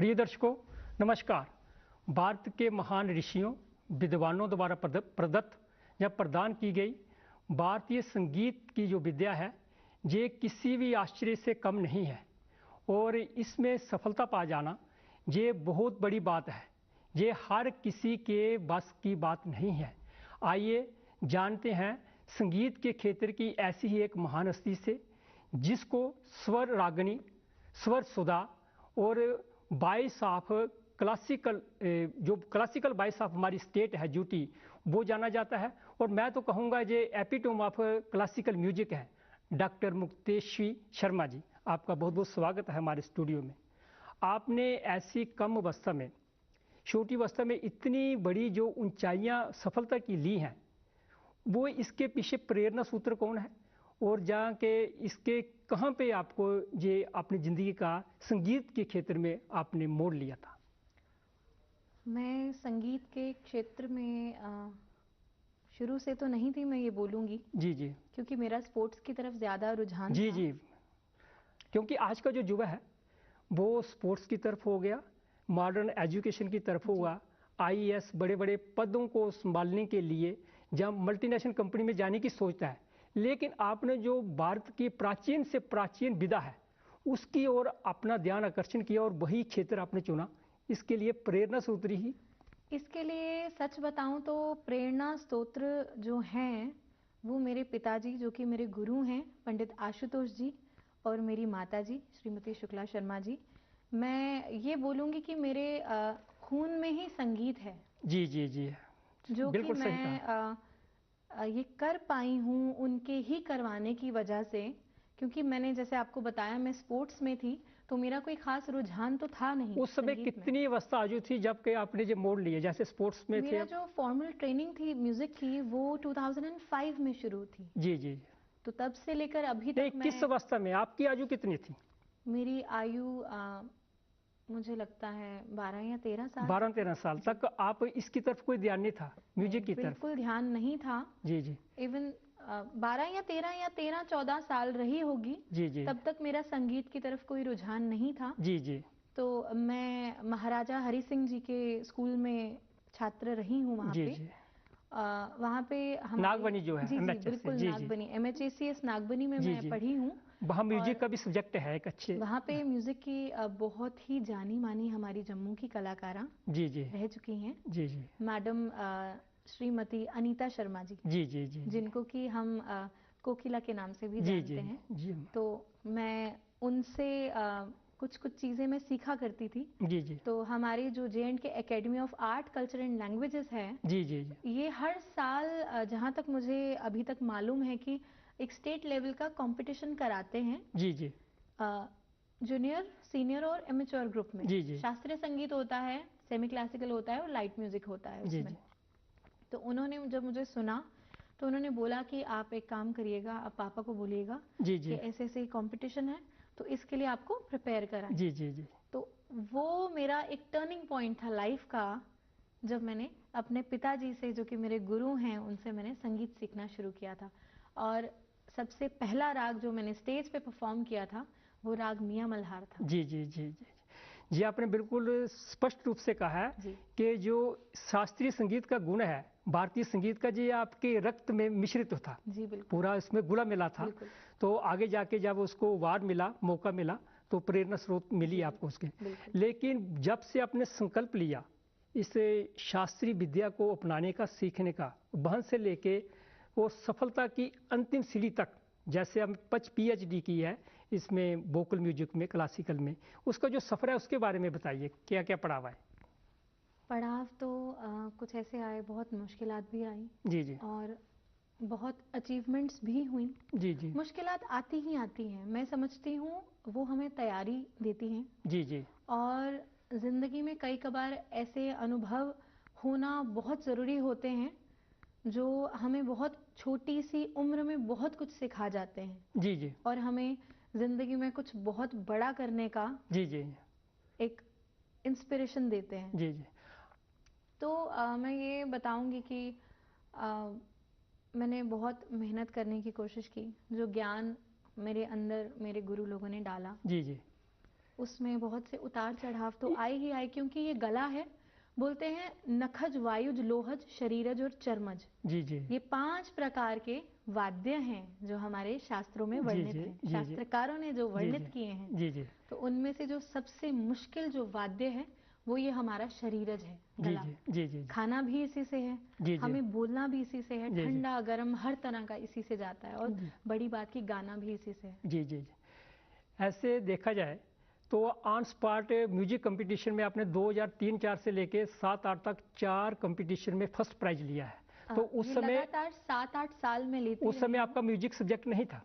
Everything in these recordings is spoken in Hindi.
प्रिय दर्शकों, नमस्कार। भारत के महान ऋषियों, विद्वानों द्वारा प्रदत्त या प्रदान की गई भारतीय संगीत की जो विद्या है, ये किसी भी आश्चर्य से कम नहीं है और इसमें सफलता पा जाना ये बहुत बड़ी बात है। ये हर किसी के बस की बात नहीं है। आइए जानते हैं संगीत के क्षेत्र की ऐसी ही एक महान हस्ती से, जिसको स्वर रागिनी, स्वर सुधा और 22 ऑफ क्लासिकल, जो क्लासिकल 22 ऑफ हमारी स्टेट है यूटी, वो जाना जाता है। और मैं तो कहूँगा ये एपिटोम ऑफ क्लासिकल म्यूजिक है। डॉक्टर मुक्तेश्वी शर्मा जी, आपका बहुत बहुत स्वागत है हमारे स्टूडियो में। आपने ऐसी कम अवस्था में, छोटी अवस्था में इतनी बड़ी जो ऊंचाइयाँ सफलता की ली हैं, वो इसके पीछे प्रेरणा सूत्र कौन है और जहाँ के इसके कहाँ पे आपको ये अपनी ज़िंदगी का संगीत के क्षेत्र में आपने मोड़ लिया था? मैं संगीत के क्षेत्र में शुरू से तो नहीं थी, मैं ये बोलूँगी। जी जी, क्योंकि मेरा स्पोर्ट्स की तरफ ज़्यादा रुझान जी था। जी, क्योंकि आज का जो युवा है वो स्पोर्ट्स की तरफ हो गया, मॉडर्न एजुकेशन की तरफ होगा, आईएएस बड़े बड़े पदों को संभालने के लिए जहाँ मल्टीनेशनल कंपनी में जाने की सोचता है। लेकिन आपने जो भारत की प्राचीन से प्राचीन विधा है उसकी ओर अपना ध्यान आकर्षण किया और वही क्षेत्र आपने चुना। इसके लिए प्रेरणा सूत्र ही? इसके लिए सच बताऊं तो प्रेरणा स्तोत्र जो हैं वो मेरे पिताजी, जो कि मेरे गुरु हैं, पंडित आशुतोष जी, और मेरी माताजी श्रीमती शुक्ला शर्मा जी। मैं ये बोलूँगी कि मेरे खून में ही संगीत है। जी जी जी, जो कि बिल्कुल सही मैं कहा। ये कर पाई हूँ उनके ही करवाने की वजह से। क्योंकि मैंने जैसे आपको बताया, मैं स्पोर्ट्स में थी तो मेरा कोई खास रुझान तो था नहीं। उस समय कितनी अवस्था आजू थी जबकि आपने जो मोड़ लिए, जैसे स्पोर्ट्स में थे? मेरा जो फॉर्मल ट्रेनिंग थी म्यूजिक की वो 2005 में शुरू थी। जी जी, तो तब से लेकर अभी नहीं, तक मैं, किस अवस्था में? आपकी आयु कितनी थी? मेरी आयु मुझे लगता है 12 या 13 साल। 12-13 साल तक आप इसकी तरफ कोई ध्यान नहीं था, म्यूजिक की तरफ? बिल्कुल ध्यान नहीं था। जी जी, इवन 12 या 13 14 साल रही होगी। जी जी, तब तक मेरा संगीत की तरफ कोई रुझान नहीं था। जी जी, तो मैं महाराजा हरि सिंह जी के स्कूल में छात्र रही हूँ वहाँ जी पे। जी, वहाँ पे हमारे नागबनी जो है, जी जी MHS से, बिल्कुल, जी जी, नागबनी, MHACS नागबनी में जी मैं जी, पढ़ी हूँ। वहाँ म्यूजिक और का भी सब्जेक्ट है एक अच्छे? वहाँ पे म्यूजिक की बहुत ही जानी मानी हमारी जम्मू की कलाकारा जी जी, रह चुकी हैं, जी जी, मैडम श्रीमती अनीता शर्मा जी, जी जी, जी जिनको कि हम कोकिला के नाम से भी जी, जानते हैं। जी तो मैं उनसे कुछ कुछ चीज़ें मैं सीखा करती थी। जी, जी तो हमारी जो J&K academy of art culture and languages है, जी, जी जी, ये हर साल जहाँ तक मुझे अभी तक मालूम है कि एक स्टेट लेवल का कंपटीशन कराते हैं। जी जी, जूनियर, सीनियर और एमेच्योर ग्रुप में। जी जी, शास्त्रीय संगीत होता है, सेमी क्लासिकल होता है और लाइट म्यूजिक होता है जी उसमें। जी, तो उन्होंने जब मुझे सुना तो उन्होंने बोला कि आप एक काम करिएगा, आप पापा को बोलिएगा जी कि जी, ऐसे ऐसे कंपटीशन है, तो इसके लिए आपको प्रिपेयर कराएं। जी जी, जी तो वो मेरा एक टर्निंग पॉइंट था लाइफ का, जब मैंने अपने पिताजी से, जो कि मेरे गुरु हैं, उनसे मैंने संगीत सीखना शुरू किया था। और सबसे पहला राग जो मैंने स्टेज पे परफॉर्म किया था वो राग मियां मल्हार था। जी जी, जी जी, जी आपने बिल्कुल स्पष्ट रूप से कहा है कि जो शास्त्रीय संगीत का गुण है भारतीय संगीत का, ये आपके रक्त में मिश्रित था। जी बिल्कुल, पूरा इसमें गुला मिला था। तो आगे जाके जब उसको वार मिला, मौका मिला, तो प्रेरणा स्रोत मिली आपको उसके। लेकिन जब से आपने संकल्प लिया इस शास्त्रीय विद्या को अपनाने का, सीखने का, वहाँ से लेके वो सफलता की अंतिम सीढ़ी तक, जैसे हम PhD की है इसमें वोकल म्यूजिक में, क्लासिकल में, उसका जो सफ़र है उसके बारे में बताइए, क्या क्या पड़ाव है? पड़ाव तो कुछ ऐसे आए, बहुत मुश्किलात भी आई। जी जी, और बहुत अचीवमेंट्स भी हुई। जी जी, मुश्किलात आती ही आती हैं। मैं समझती हूँ वो हमें तैयारी देती हैं। जी जी, और ज़िंदगी में कई कबार ऐसे अनुभव होना बहुत ज़रूरी होते हैं जो हमें बहुत छोटी सी उम्र में बहुत कुछ सिखा जाते हैं। जी जी, और हमें ज़िंदगी में कुछ बहुत बड़ा करने का जी जी, एक इंस्पिरेशन देते हैं। जी जी, तो मैं ये बताऊंगी कि मैंने बहुत मेहनत करने की कोशिश की। जो ज्ञान मेरे अंदर मेरे गुरु लोगों ने डाला, जी जी, उसमें बहुत से उतार चढ़ाव तो आए ही आए, क्योंकि ये गला है, बोलते हैं नखज, वायुज, लोहज, शरीरज और चर्मज। जी जी ये 5 प्रकार के वाद्य हैं जो हमारे शास्त्रों में जी वर्णित जी हैं, जी जी शास्त्रकारों ने जो जी वर्णित जी किए हैं। जी जी तो उनमें से जो सबसे मुश्किल जो वाद्य है वो ये हमारा शरीरज है, जी गला। जी जी जी खाना भी इसी से है, जी जी हमें बोलना भी इसी से है, जी जी ठंडा गर्म हर तरह का इसी से जाता है, और जी बड़ी बात की गाना भी इसी से है। जी जी जी। ऐसे देखा जाए तो ऑन स्पॉट म्यूजिक कंपटीशन में आपने 2003-4 से लेके 7-8 तक 4 कंपटीशन में फर्स्ट प्राइज लिया है। तो ये लगातार 7-8 साल में लेती उस समय रही हूँ। आपका म्यूजिक सब्जेक्ट नहीं था?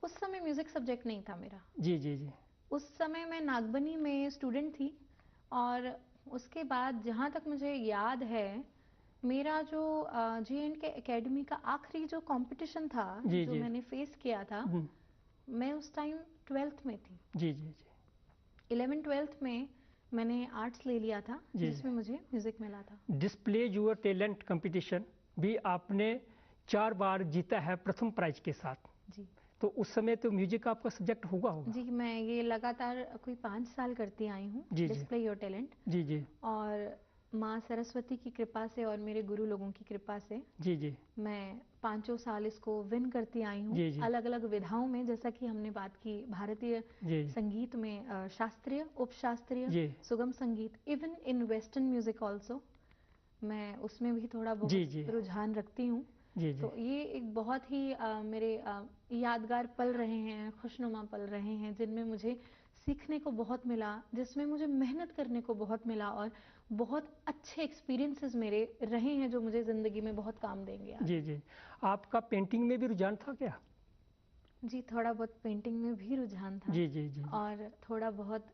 उस समय म्यूजिक सब्जेक्ट नहीं था मेरा। जी जी जी उस समय मैं नागबनी में स्टूडेंट थी, और उसके बाद जहाँ तक मुझे याद है, मेरा जो J&K एकेडमी का आखिरी जो कंपटीशन था जी जो जी मैंने फेस किया था, मैं उस टाइम 12th में थी। जी जी जी 11th-12th में मैंने आर्ट्स ले लिया था, जी जिसमें मुझे म्यूजिक मिला था। डिस्प्ले यूर टैलेंट कंपटीशन भी आपने 4 बार जीता है प्रथम प्राइज के साथ। जी तो उस समय तो म्यूजिक आपका सब्जेक्ट होगा जी, मैं ये लगातार कोई 5 साल करती आई हूँ, जी जी डिस्प्ले योर टैलेंट। जी जी और माँ सरस्वती की कृपा से और मेरे गुरु लोगों की कृपा से जी जी मैं 5 साल इसको विन करती आई हूँ, जी जी अलग अलग विधाओं में। जैसा कि हमने बात की भारतीय जी संगीत में, शास्त्रीय, उपशास्त्रीय, जी सुगम संगीत, even in western music also, मैं उसमें भी थोड़ा जी बहुत जी रुझान रखती हूँ। जी जी तो ये एक बहुत ही मेरे यादगार पल रहे हैं, खुशनुमा पल रहे हैं, जिनमें मुझे सीखने को बहुत मिला, जिसमें मुझे मेहनत करने को बहुत मिला, और बहुत अच्छे एक्सपीरियंसेस मेरे रहे हैं जो मुझे ज़िंदगी में बहुत काम देंगे आगे। जी जी। आपका पेंटिंग में भी रुझान था क्या? जी, थोड़ा बहुत पेंटिंग में भी रुझान था, जी जी जी जी और थोड़ा बहुत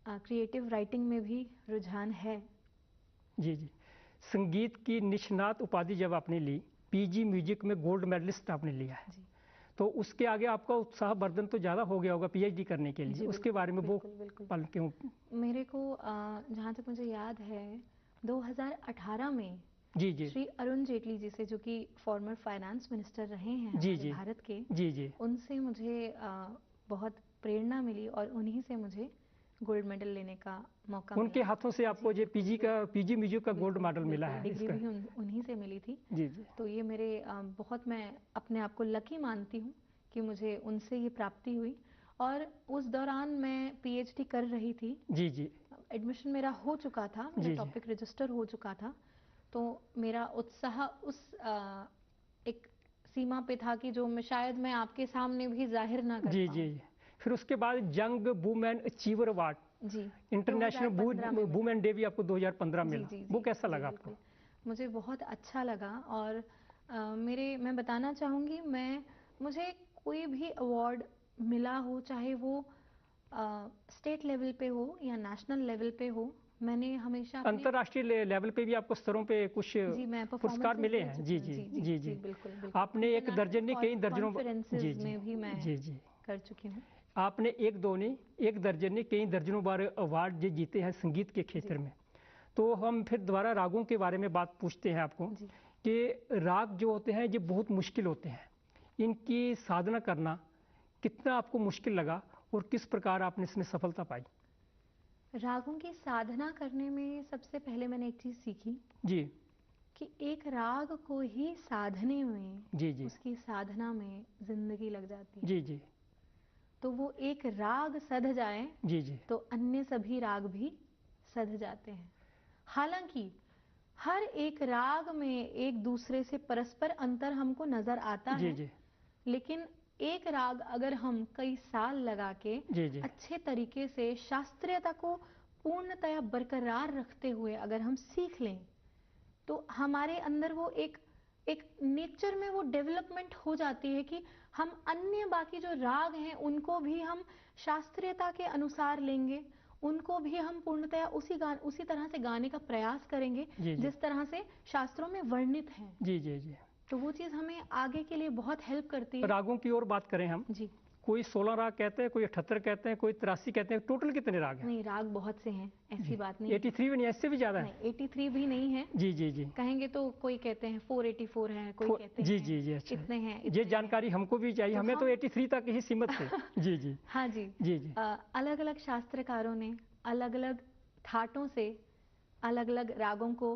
क्रिएटिव राइटिंग में भी रुझान है। जी जी। संगीत की निष्णात उपाधि जब आपने ली, पीजी म्यूजिक में गोल्ड मेडलिस्ट आपने लिया है, जी तो उसके आगे आपका उत्साहवर्धन तो ज़्यादा हो गया होगा पीएचडी करने के लिए। जी, उसके बारे में वो बिल्कुल बिल्कुल। पल क्यों? मेरे को जहाँ तक मुझे याद है, 2018 में जी जी श्री अरुण जेटली जी से, जो कि फॉर्मर फाइनेंस मिनिस्टर रहे हैं जी हमारे जी भारत के, जी जी उनसे मुझे बहुत प्रेरणा मिली, और उन्हीं से मुझे गोल्ड मेडल लेने का मौका उनके मिला। हाथों से आपको जो पीजी म्यूजिक का गोल्ड मेडल मिला है डिग्री इसका? भी उन्हीं से मिली थी। जी जी तो ये मेरे बहुत, मैं अपने आप को लकी मानती हूँ कि मुझे उनसे ये प्राप्ति हुई। और उस दौरान मैं पीएचडी कर रही थी, जी जी एडमिशन मेरा हो चुका था, मेरा जी जी टॉपिक रजिस्टर हो चुका था। तो मेरा उत्साह उस एक सीमा पे था कि जो मैं शायद मैं आपके सामने भी जाहिर ना कर जी पाऊँ। जी। फिर उसके बाद यंग वुमेन अचीवर अवार्ड, जी, इंटरनेशनल 2015 में मिला। वुमेन डे भी आपको 2015 जी मिला, जी वो जी कैसा जी, लगा बिल्कुल आपको? मुझे बहुत अच्छा लगा। और मैं बताना चाहूँगी, मुझे कोई भी अवार्ड मिला हो, चाहे वो स्टेट लेवल पे हो या नेशनल लेवल पे हो, मैंने हमेशा अपने, अंतर्राष्ट्रीय लेवल पे भी आपको स्तरों पे कुछ जी, मैं पुरस्कार परफॉर्मेंसेस मिले दे हैं? चुकी जी हूँ। जी जी जी जी जी, जी। बिल्कुल बिल्कुल। आपने एक दर्जन नहीं, कई दर्जनों जी कॉन्फ्रेंसेस जी में भी मैं जी जी कर चुकी हूँ। आपने एक दो नहीं, एक दर्जन नहीं, कई दर्जनों बार अवार्ड जो जीते हैं संगीत के क्षेत्र जी में। तो हम फिर दोबारा रागों के बारे में बात पूछते हैं आपको जी। कि राग जो होते हैं ये बहुत मुश्किल होते हैं, इनकी साधना करना कितना आपको मुश्किल लगा और किस प्रकार आपने इसमें सफलता पाई? रागों की साधना करने में सबसे पहले मैंने एक चीज़ सीखी जी कि एक राग को ही साधने में, जी जी उसकी साधना में जिंदगी लग जाती है। जी जी तो वो एक राग सध जाए जी जी तो अन्य सभी राग भी सध जाते हैं। हालांकि हर एक राग में एक दूसरे से परस्पर अंतर हमको नजर आता जी है, जी लेकिन एक राग अगर हम कई साल लगा के जी जी अच्छे तरीके से शास्त्रीयता को पूर्णतया बरकरार रखते हुए अगर हम सीख लें, तो हमारे अंदर वो एक एक नेचर में वो डेवलपमेंट हो जाती है कि हम अन्य बाकी जो राग हैं उनको भी हम शास्त्रीयता के अनुसार लेंगे, उनको भी हम पूर्णतया उसी तरह से गाने का प्रयास करेंगे जी जी जिस तरह से शास्त्रों में वर्णित हैं। जी जी जी। तो वो चीज़ हमें आगे के लिए बहुत हेल्प करती है। रागों की ओर बात करें हम, जी कोई 16 राग कहते हैं, कोई 78 कहते हैं, कोई 83 कहते हैं, टोटल कितने राग हैं? नहीं, राग बहुत से हैं, ऐसी बात नहीं है। 83 भी नहीं, इससे भी ज्यादा है? नहीं, 83 भी नहीं है। जी जी जी। कहेंगे तो कोई कहते हैं 484 है, कोई कहते जी हैं जी जी। अच्छा, इतने हैं, ये इतने जानकारी हमको भी चाहिए, तो हमें तो हम 83 तक ही सीमित थे। जी जी हाँ जी। जी जी। अलग अलग शास्त्रकारों ने अलग अलग थाटों से अलग अलग रागों को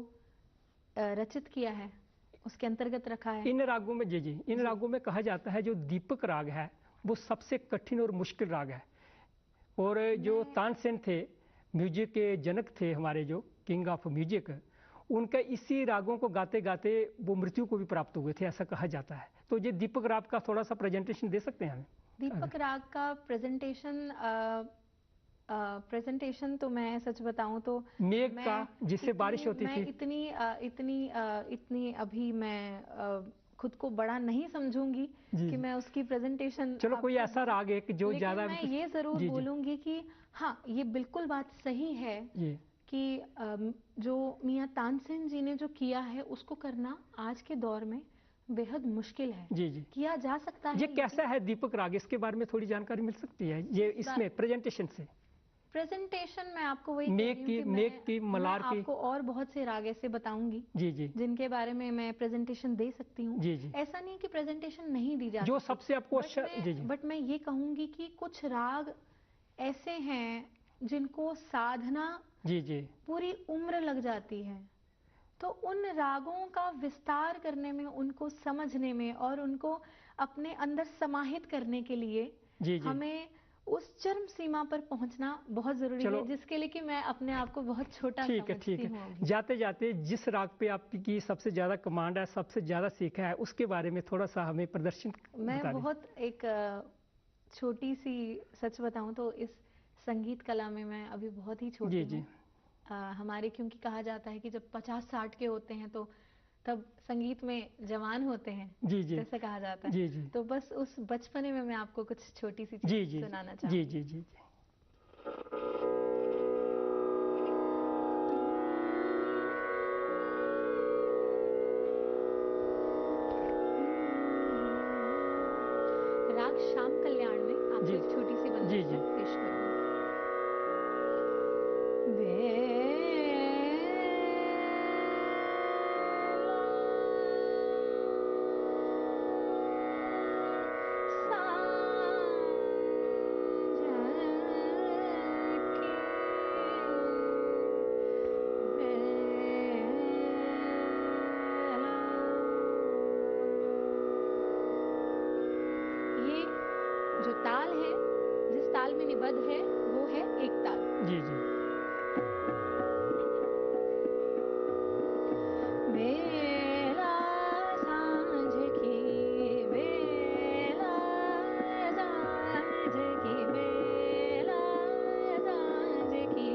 रचित किया है, उसके अंतर्गत रखा है। इन रागों में जी जी, इन रागों में कहा जाता है जो दीपक राग है वो सबसे कठिन और मुश्किल राग है। और जो तानसेन थे, म्यूजिक के जनक थे, हमारे जो किंग ऑफ म्यूजिक, उनका इसी रागों को गाते गाते वो मृत्यु को भी प्राप्त हुए थे, ऐसा कहा जाता है। तो ये दीपक राग का थोड़ा सा प्रेजेंटेशन दे सकते हैं हमें? दीपक राग का प्रेजेंटेशन तो मैं सच बताऊं तो मेघ का, जिससे बारिश होती मैं थी। इतनी अभी मैं खुद को बड़ा नहीं समझूंगी कि मैं उसकी प्रेजेंटेशन। चलो कोई ऐसा राग एक जो ज्यादा। मैं ये जरूर बोलूंगी कि हाँ, ये बिल्कुल बात सही है कि जो मियां तानसेन जी ने जो किया है उसको करना आज के दौर में बेहद मुश्किल है। जी जी। किया जा सकता है। ये कैसा है दीपक राग, इसके बारे में थोड़ी जानकारी मिल सकती है ये इसमें प्रेजेंटेशन से? प्रेजेंटेशन मैं आपको वही मेघ की, मलार की, आपको और बहुत से राग ऐसे बताऊंगी जी जी, जिनके बारे में मैं प्रेजेंटेशन दे सकती हूँ। जी जी। ऐसा नहीं कि प्रेजेंटेशन नहीं दी जा जो सकती, सबसे आपको अच्छा। जी जी। बट मैं ये कहूंगी कि कुछ राग ऐसे हैं जिनको साधना जी जी पूरी उम्र लग जाती है। तो उन रागों का विस्तार करने में, उनको समझने में और उनको अपने अंदर समाहित करने के लिए जी जी, हमें उस चरम सीमा पर पहुंचना बहुत जरूरी है, जिसके लिए कि मैं अपने आप को बहुत छोटा समझती हूं अभी। जाते जाते जिस राग पे आपकी सबसे ज्यादा कमांड है, सबसे ज्यादा सीखा है, उसके बारे में थोड़ा सा हमें प्रदर्शन मैं बहुत एक छोटी सी सच बताऊं तो इस संगीत कला में मैं अभी बहुत ही छोटी हूँ। हमारे क्योंकि कहा जाता है कि जब 50-60 के होते हैं तो तब संगीत में जवान होते हैं, जैसे कहा जाता है। जी जी। तो बस उस बचपने में मैं आपको कुछ छोटी सी चीज सुनाना चाहूँगी। जी जी जी। राग श्याम कल्याण में आपको एक छोटी सी वंदना पेश करूंगी। जो ताल है, जिस ताल में निबद्ध है, वो है एक ताल। जी जी। बेला सांझ की, बेला सांझ की, बेला सांझ की,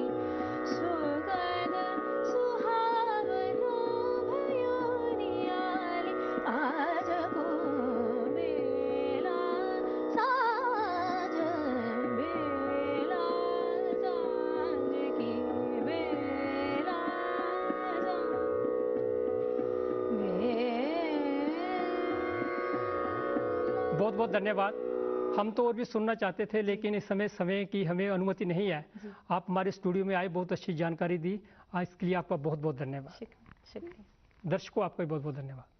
सुगंध सुहावनो भयो नियाली आज को बेला सांझ, बेला सांझ की, बेला बहुत बहुत धन्यवाद। हम तो और भी सुनना चाहते थे, लेकिन इस समय की हमें अनुमति नहीं है। आप हमारे स्टूडियो में आए, बहुत अच्छी जानकारी दी, इसके लिए आपका बहुत बहुत धन्यवाद। शुक्रिया। दर्शकों, आपका बहुत बहुत धन्यवाद।